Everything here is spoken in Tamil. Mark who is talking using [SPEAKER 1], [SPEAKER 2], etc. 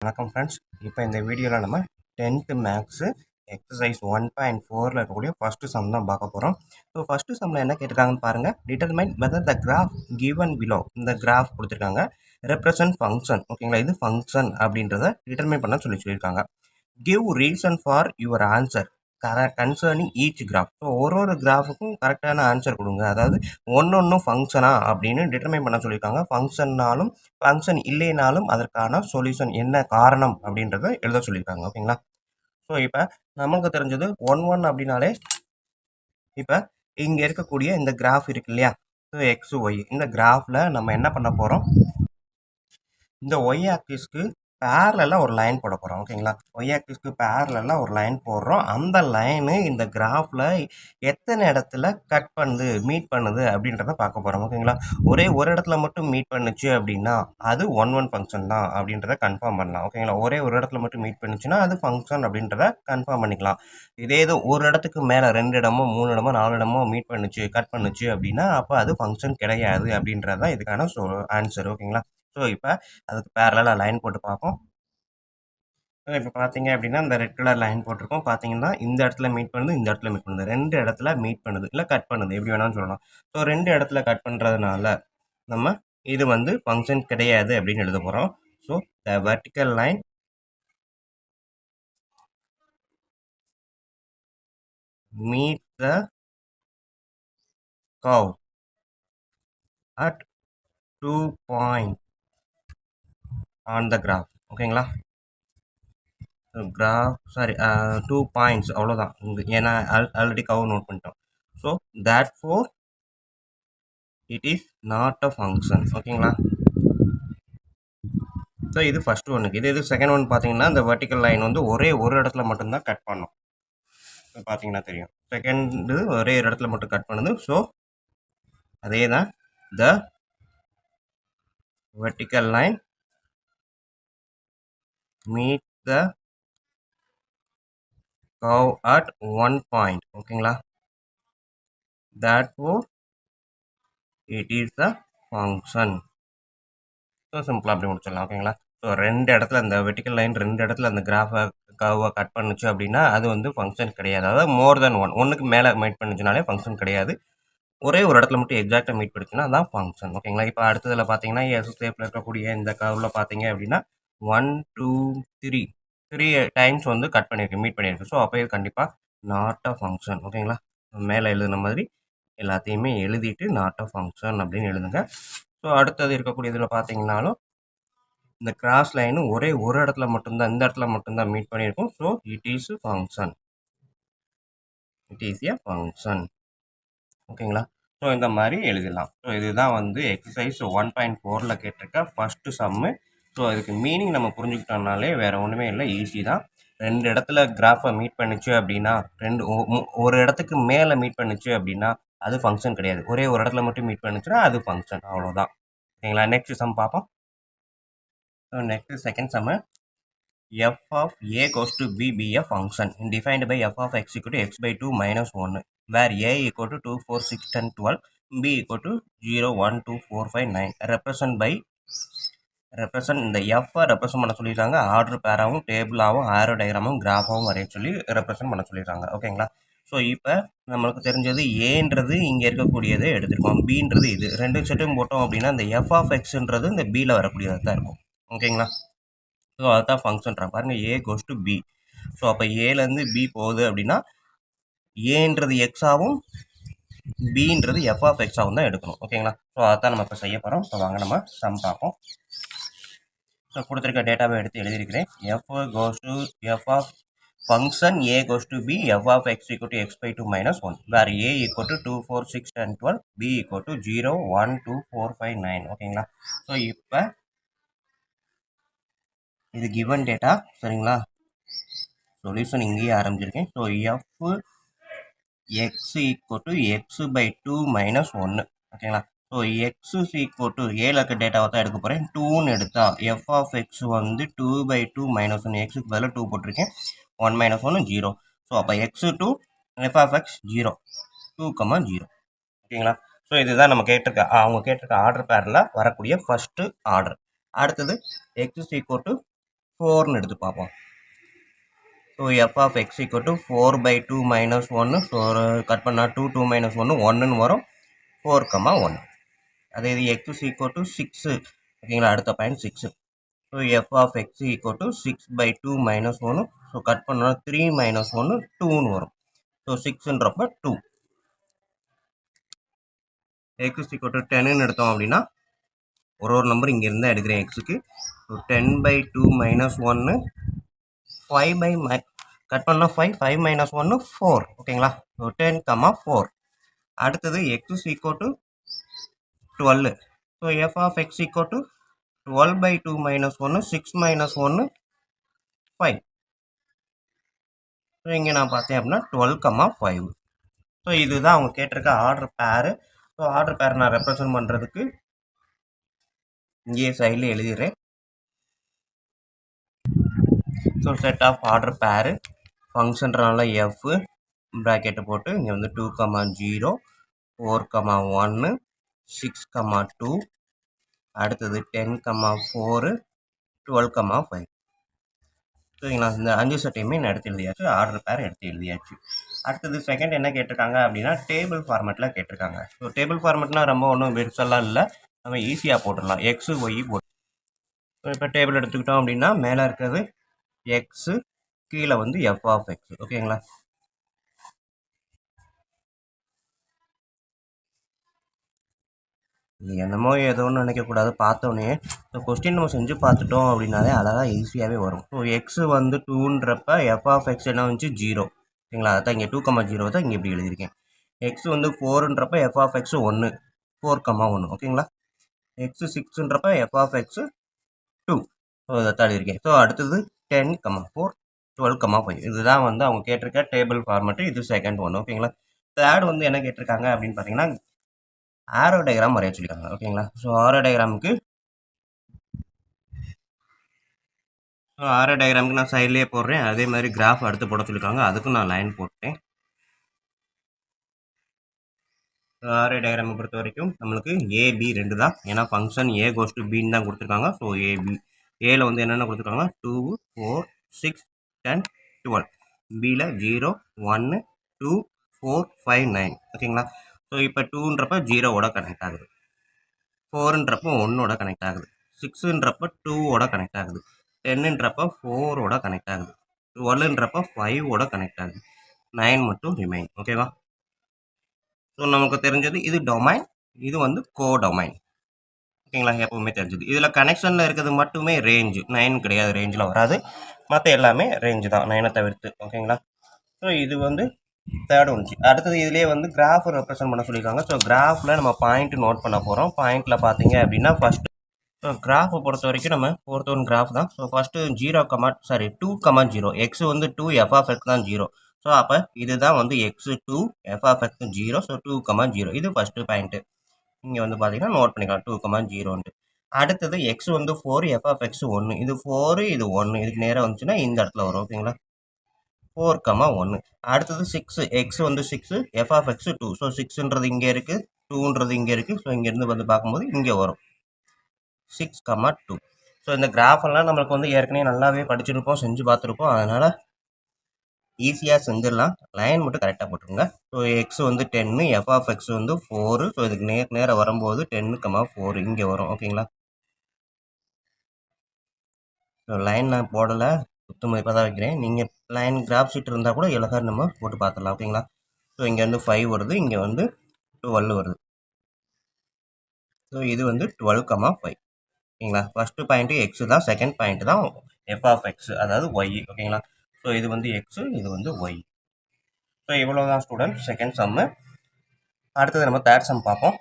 [SPEAKER 1] வணக்கம் ஃப்ரெண்ட்ஸ். இப்போ இந்த வீடியோவில் நம்ம 10th மேக்ஸு எக்ஸசைஸ் 1.4ல் இருக்கக்கூடிய ஃபஸ்ட்டு சம் தான் பார்க்க போகிறோம். ஸோ ஃபஸ்ட்டு சம்மில் என்ன கேட்டிருக்காங்கன்னு பாருங்கள். Determine whether the graph given below. இந்த கிராஃப் கொடுத்துருக்காங்க. Represent function. ஓகேங்களா, இது ஃபங்க்ஷன் அப்படின்றத டிட்டர்மைன் பண்ண சொல்லியிருக்காங்க. Give reason for your answer concerning each graph. So ஒரு கிராஃபுக்கும் கரெக்டான ஆன்சர் கொடுங்க. அதாவது ஒன்று ஃபங்க்ஷனா அப்படின்னு டிட்டர்மைன் பண்ண சொல்லியிருக்காங்க. ஃபங்க்ஷன்னாலும் ஃபங்க்ஷன் இல்லைனாலும் அதற்கான சொல்யூஷன் என்ன காரணம் அப்படின்றத எழுத சொல்லியிருக்காங்க. ஓகேங்களா. ஸோ இப்போ நமக்கு தெரிஞ்சது ஒன் அப்படின்னாலே இப்போ இங்கே இருக்கக்கூடிய இந்த கிராஃப் இருக்கு இல்லையா, ஸோ எக்ஸ் ஒய், இந்த கிராஃபில் நம்ம என்ன பண்ண போகிறோம், இந்த ஒய் ஆக்சிஸ்க்கு பேரலாக ஒரு லைன் போட போகிறோம். ஓகேங்களா, ஒய் ஆக்சிஸ்க்கு பேரலாக ஒரு லைன் போடுறோம். அந்த லைனு இந்த கிராஃபில் எத்தனை இடத்துல கட் பண்ணுது, மீட் பண்ணுது அப்படின்றத பார்க்க போகிறோம். ஓகேங்களா, ஒரே ஒரு இடத்துல மட்டும் மீட் பண்ணுச்சு அப்படின்னா அது ஒன் ஃபங்க்ஷன் தான் அப்படின்றத கன்ஃபார்ம் பண்ணலாம். ஓகேங்களா, ஒரே ஒரு இடத்துல மட்டும் மீட் பண்ணுச்சுன்னா அது ஃபங்க்ஷன் அப்படின்றத கன்ஃபார்ம் பண்ணிக்கலாம். இதே இது ஒரு இடத்துக்கு மேலே 2 இடமோ 3 இடமோ 4 இடமோ மீட் பண்ணுச்சு, கட் பண்ணுச்சு அப்படின்னா அப்போ அது ஃபங்க்ஷன் கிடையாது அப்படின்றது தான் இதுக்கான ஆன்சர். ஓகேங்களா, ஸோ இப்போ அதுக்கு பேரலாக லைன் போட்டு பார்ப்போம். இப்போ பார்த்தீங்க அப்படின்னா இந்த ரெட் கலர் லைன் போட்டிருக்கோம். பார்த்தீங்கன்னா இந்த இடத்துல மீட் பண்ணுது, இந்த இடத்துல மீட் பண்ணுது, 2 இடத்துல மீட் பண்ணுது, இல்லை கட் பண்ணுது, எப்படி வேணாலும் சொல்லலாம். ஸோ 2 இடத்துல கட் பண்ணுறதுனால நம்ம இது வந்து ஃபங்க்ஷன் கிடையாது அப்படின்னு எழுத போகிறோம். So the vertical line meet the curve at 2 points on the graph. ஓகேங்களா, கிராஃப் சாரி 2 பாயிண்ட்ஸ் அவ்வளோதான். ஏன்னா ஆல்ரெடி கவ் நோட் பண்ணிட்டோம். So that four it is not a function. ஓகேங்களா, ஸோ இது ஃபஸ்ட்டு ஒன்றுக்கு. இது செகண்ட் ஒன் பார்த்தீங்கன்னா இந்த வெர்டிக்கல் லைன் வந்து ஒரே ஒரு இடத்துல மட்டும்தான் கட் பண்ணும். பார்த்தீங்கன்னா தெரியும், செகண்டு ஒரே ஒரு இடத்துல மட்டும் கட் பண்ணுது. ஸோ அதே தான் த vertical line meet the curve at 1 point. ஓகேங்களா, therefore it is a function. So சிம்பிளாக அப்படி முடிச்சிடலாம். ஓகேங்களா, ஸோ 2 இடத்துல இந்த வெர்டிக்கல் லைன் 2 இடத்துல அந்த கிராஃபை கர்வை கட் பண்ணுச்சு அப்படின்னா அது வந்து ஃபங்க்ஷன் கிடையாது. அதாவது மோர் தென் ஒன்றுக்கு மேலே மீட் பண்ணுச்சுனாலே ஃபங்க்ஷன் கிடையாது. ஒரே ஒரு இடத்துல மட்டும் எக்ஸாக்டாக மீட் பண்ணுச்சுன்னா அதான் ஃபங்க்ஷன். ஓகேங்களா, இப்போ அடுத்ததில் பார்த்தீங்கன்னா எஸ் ஷேப்பில் இருக்கக்கூடிய இந்த கர்வில் பார்த்தீங்க அப்படின்னா 1 2 3 டைம்ஸ் வந்து கட் பண்ணியிருக்கு, மீட் பண்ணியிருக்கு. ஸோ அப்போ இது கண்டிப்பாக நாட் அ ஃபங்க்ஷன். ஓகேங்களா, மேலே எழுதுன மாதிரி எல்லாத்தையுமே எழுதிட்டு நாட் அ ஃபங்க்ஷன் அப்படின்னு எழுதுங்க. ஸோ அடுத்தது இருக்கக்கூடிய இதில் பார்த்தீங்கன்னாலும் இந்த கிராஸ் லைனு ஒரே ஒரு இடத்துல மட்டும்தான், இந்த இடத்துல மட்டும்தான் மீட் பண்ணியிருக்கும். So it is function, it is a function. ஓகேங்களா, ஸோ இந்த மாதிரி எழுதிடலாம். ஸோ இதுதான் வந்து எக்ஸசைஸ் 1.4ல் கேட்டிருக்க ஃபஸ்ட்டு சம்மு. ஸோ இதுக்கு மீனிங் நம்ம புரிஞ்சுக்கிட்டோம்னாலே வேறு ஒன்றுமே இல்லை, ஈஸி தான். 2 இடத்துல கிராஃபை மீட் பண்ணிச்சு அப்படின்னா ஒரு இடத்துக்கு மேலே மீட் பண்ணிச்சு அப்படின்னா அது ஃபங்க்ஷன் கிடையாது. ஒரே ஒரு இடத்துல மட்டும் மீட் பண்ணிச்சுன்னா அது ஃபங்க்ஷன், அவ்வளோதான். ஓகேங்களா, நெக்ஸ்ட் சம் பார்ப்போம். So next second Jammu, f of a goes to b be a function defined by f of x equal to x by 2 minus 1 where a equal to 2 4 6 10 12 b equal to 0 1 2 4 5 9 represent இந்த எஃப்பை ரெப்ரசன்ட் பண்ண சொல்லியிருக்காங்க. ஆர்டர் பேராகவும் டேபிளாகவும் ஆரோ டயக்ராமும் கிராஃபாகவும் வரைய சொல்லி ரெப்ரசன்ட் பண்ண சொல்லியிருக்காங்க. ஓகேங்களா, ஸோ இப்போ நம்மளுக்கு தெரிஞ்சது ஏன்றது இங்கே இருக்கக்கூடியது எடுத்துருக்கோம், பின்றது இது ரெண்டு செட்டும் போட்டோம் அப்படின்னா இந்த எஃப் ஆஃப் எக்ஸ்ன்றது இந்த பியில் வரக்கூடியது தான் இருக்கும். ஓகேங்களா, ஸோ அதுதான் ஃபங்க்ஷன்றாங்க. பாருங்கள், ஏ கோஸ் டு பி. ஸோ அப்போ ஏலேருந்து பி போகுது அப்படின்னா ஏன்றது எக்ஸாகவும் பின்றது எஃப் ஆஃப் எக்ஸாகவும் தான் எடுக்கணும். ஓகேங்களா, ஸோ அதான் நம்ம இப்போ செய்ய போகிறோம். ஸோ வாங்க நம்ம சம் பார்ப்போம். ஸோ கொடுத்துருக்க டேட்டாவை எடுத்து எழுதியிருக்கிறேன். F goes to f of function a goes to b f of x equal to x by 2 minus 1 where a equal to 2 4 6 10 12 b equal to 0 1 2 4 5 9. ஓகேங்களா, ஸோ இப்போ இது கிவன் டேட்டா. சரிங்களா, சொல்யூஷன் இங்கேயே ஆரம்பிச்சிருக்கேன். So f x equal to x by 2 minus 1. ஓகேங்களா, ஸோ எக்ஸ் ஈக்குவல் டு ஏல இருக்க டேட்டாவை தான் எடுக்க போகிறேன். 2ன்னு எடுத்தா எஃப் ஆஃப் எக்ஸ் வந்து 2 by 2 minus 1, எக்ஸுக்கு பதிலாக 2 போட்டிருக்கேன். 1 minus 1 0. ஸோ அப்போ x to f of x 0 2, 0. ஓகேங்களா, ஸோ இதுதான் நம்ம அவங்க கேட்டிருக்க ஆர்டர் பேரில் வரக்கூடிய ஃபஸ்ட்டு ஆர்டர். அடுத்தது எக்ஸ் ஈக்குவல் டு 4ன்னு எடுத்து பார்ப்போம். So f of x equal to 4/2 minus 1. So cut பண்ணால் 2 2 மைனஸ் 1 1ன்னு வரும். 4,1. அதே இது எக்ஸ் ஈக்குவல் டு 6. ஓகேங்களா, அடுத்த point 6. So f of x equal to 6/2 minus 1. So cut பண்ணால் 3 மைனஸ் 1 2ன்னு வரும். ஸோ 6ன்றப்ப 2. எக்ஸ் ஈக்குவல் டு 10ன்னு எடுத்தோம் அப்படின்னா ஒரு நம்பர் இங்கே இருந்தால் எடுக்கிறேன் எக்ஸுக்கு. ஸோ 10/2 மைனஸ் 1 5 கட் பண்ணால் 5 மைனஸ் 1 4. ஓகேங்களா, ஸோ 10,4. அடுத்தது x equal to 12. So f of x equal to 12/2 minus 1 6 minus 1 5. So இங்கே நான் பார்த்தேன் அப்படின்னா 12,5. ஸோ இதுதான் அவங்க கேட்டிருக்க ஆர்டர் பேரு. ஸோ ஆர்டர் பேர் நான் ரெப்ரசன்ட் பண்ணுறதுக்கு இங்கே சைடில் எழுதிடுறேன். ஸோ செட் ஆஃப் ஆர்டர் பேரு ஃபங்க்ஷன்றனால எஃப் ப்ராக்கெட்டை போட்டு இங்கே வந்து 2,0 4,1 6,2 அடுத்தது 10,4 12,5. சரிங்களா, இந்த 5 செட்டையுமே நான் எடுத்து எழுதியாச்சு. ஆர்டர் பேர் எடுத்து எழுதியாச்சு. அடுத்தது செகண்ட் என்ன கேட்டிருக்காங்க அப்படின்னா டேபிள் ஃபார்மேட்டில் கேட்டிருக்காங்க. ஸோ டேபிள் ஃபார்மேட்னால் ரொம்ப ஒன்றும் பெருசெல்லாம் இல்லை, நம்ம ஈஸியாக போட்டுடலாம். எக்ஸு ஒய் போட்டு இப்போ டேபிள் எடுத்துக்கிட்டோம் அப்படின்னா மேலே இருக்கிறது எக்ஸு, கீழே வந்து எஃப் ஆஃப் எக்ஸ். ஓகேங்களா, இது என்னமோ ஏதோன்னு நினைக்கக்கூடாது. பார்த்தோன்னே ஸோ கொஸ்டின் நம்ம செஞ்சு பார்த்துட்டோம் அப்படின்னாலே அழகாக ஈஸியாகவே வரும். ஸோ எக்ஸு வந்து 2ன்றப்ப எஃப் ஆஃப் எக்ஸ் என்ன வந்துச்சு 0. ஓகேங்களா, அதான் இங்கே 2,0 தான் இங்கே இப்படி எழுதியிருக்கேன். எக்ஸ் வந்து 4ன்றப்ப எஃப் ஆஃப் எக்ஸ் 1 4,1. ஓகேங்களா, எக்ஸு 6ன்றப்ப எஃப் ஆஃப் எக்ஸு 2. ஸோ இதை தான் எழுதியிருக்கேன். ஸோ அடுத்தது 10,4 12,5. இதுதான் வந்து அவங்க கேட்டிருக்க டேபிள் ஃபார்மேட்டு. இது செகண்ட் ஒன்று. ஓகேங்களா, தேர்ட் வந்து என்ன கேட்டிருக்காங்க அப்படின்னு பார்த்தீங்கன்னா ஆரோ டயக்ராம் வரைய சொல்லியிருக்காங்க. ஓகேங்களா, ஸோ ஆரோ டயக்ராமுக்கு நான் சைட்லேயே போடுறேன். அதே மாதிரி கிராஃப் அடுத்து போட சொல்லியிருக்காங்க, அதுக்கும் நான் லைன் போட்டேன். ஆரோ டயக்ராமை பொறுத்த வரைக்கும் நம்மளுக்கு ஏபி 2 தான். ஏன்னா ஃபங்க்ஷன் ஏ கோஸ் டு பின்னு தான் கொடுத்துருக்காங்க. ஸோ ஏபி ஏல வந்து என்னென்ன கொடுத்துருக்காங்க 2 4 6 10 12. பியில் 0 1 2 4 5 9. ஓகேங்களா, ஸோ இப்போ 2ன்றப்ப 0வோட கனெக்ட் ஆகுது, 4ன்றப்ப 1ஓட கனெக்ட் ஆகுது, 6ன்றப்ப 2ஓட கனெக்ட் ஆகுது, 10ன்றப்ப 4ஓட கனெக்ட் ஆகுது, 12ன்றப்ப 5ஓட கனெக்ட் ஆகுது, 9 மட்டும் ரிமைன். ஓகேவா, ஸோ நமக்கு தெரிஞ்சது இது டொமைன், இது வந்து கோ டொமைன். ஓகேங்களா, எப்பவுமே தெரிஞ்சது. இதில் கனெக்ஷனில் இருக்கிறது மட்டுமே ரேஞ்சு, 9 கிடையாது, ரேஞ்சில் வராது. மற்ற எல்லாமே ரேஞ்சு தான், 9 தவிர்த்து. ஓகேங்களா, ஸோ இது வந்து தேர்ட் ஒன்று. அடுத்தது இதுலேயே வந்து கிராஃப் ரெப்ரசன்ட் பண்ண சொல்லியிருக்காங்க. ஸோ கிராஃபில் நம்ம பாயிண்ட் நோட் பண்ண போகிறோம். பாயிண்டில் பார்த்தீங்க அப்படின்னா ஃபஸ்ட்டு ஸோ கிராஃபை பொறுத்த வரைக்கும் நம்ம ஃபோர்த் ஒன் கிராஃப் தான். ஸோ ஃபஸ்ட்டு 2,0 எக்ஸ் வந்து 2 எஃப் ஆஃப் எக்ஸ் தான் 0. ஸோ அப்போ இதுதான் வந்து x 2 f of x 0. So 2,0 இது ஃபஸ்ட்டு பாயிண்ட்டு. இங்கே வந்து பார்த்தீங்கன்னா நோட் பண்ணிக்கலாம் 2,0ன்ட்டு. அடுத்தது எக்ஸ் வந்து 4 எஃப் ஆஃப் எக்ஸ் 1. இது 4 இது 1, இதுக்கு நேராக வந்துச்சுன்னா இந்த இடத்துல வரும். ஓகேங்களா, 4,1. அடுத்தது 6 எக்ஸ் வந்து 6 எஃப் ஆஃப் எக்ஸ் 2. ஸோ 6ன்றது இங்கே இருக்குது, 2ன்றது இங்கே இருக்குது. ஸோ இங்கேருந்து வந்து பார்க்கும்போது இங்கே வரும் 6,2. ஸோ இந்த கிராஃபெல்லாம் நம்மளுக்கு வந்து ஏற்கனவே நல்லாவே படிச்சிருப்போம், செஞ்சு பார்த்துருப்போம். அதனால் ஈஸியாக செஞ்சிடலாம். லைன் மட்டும் கரெக்டாக போட்டுருங்க. ஸோ எக்ஸ் வந்து 10, எஃப் ஆஃப் எக்ஸ் வந்து 4. ஸோ இதுக்கு நேராக வரும்போது 10,4 இங்கே வரும். ஓகேங்களா, ஸோ லைன் நான் போடலை, குத்து மதிப்பாக தான் வைக்கிறேன். நீங்கள் லைன் கிராஃப் ஷீட் இருந்தால் கூட எவ்வளோ நம்ம போட்டு பார்த்துடலாம். ஓகேங்களா, ஸோ இங்கே வந்து 5 வருது, இங்கே வந்து 12 வருது. ஸோ இது வந்து 12,5. ஓகேங்களா, ஃபஸ்ட்டு பாயிண்ட்டு எக்ஸு தான், செகண்ட் பாயிண்ட்டு தான் எஃப் ஆஃப் எக்ஸ், அதாவது ஒய். ஓகேங்களா, ஸோ இது வந்து எக்ஸு, இது வந்து ஒய். ஸோ இவ்வளோ தான் ஸ்டூடெண்ட் செகண்ட் சம்மு. அடுத்தது நம்ம தேர்ட் சம் பார்ப்போம்.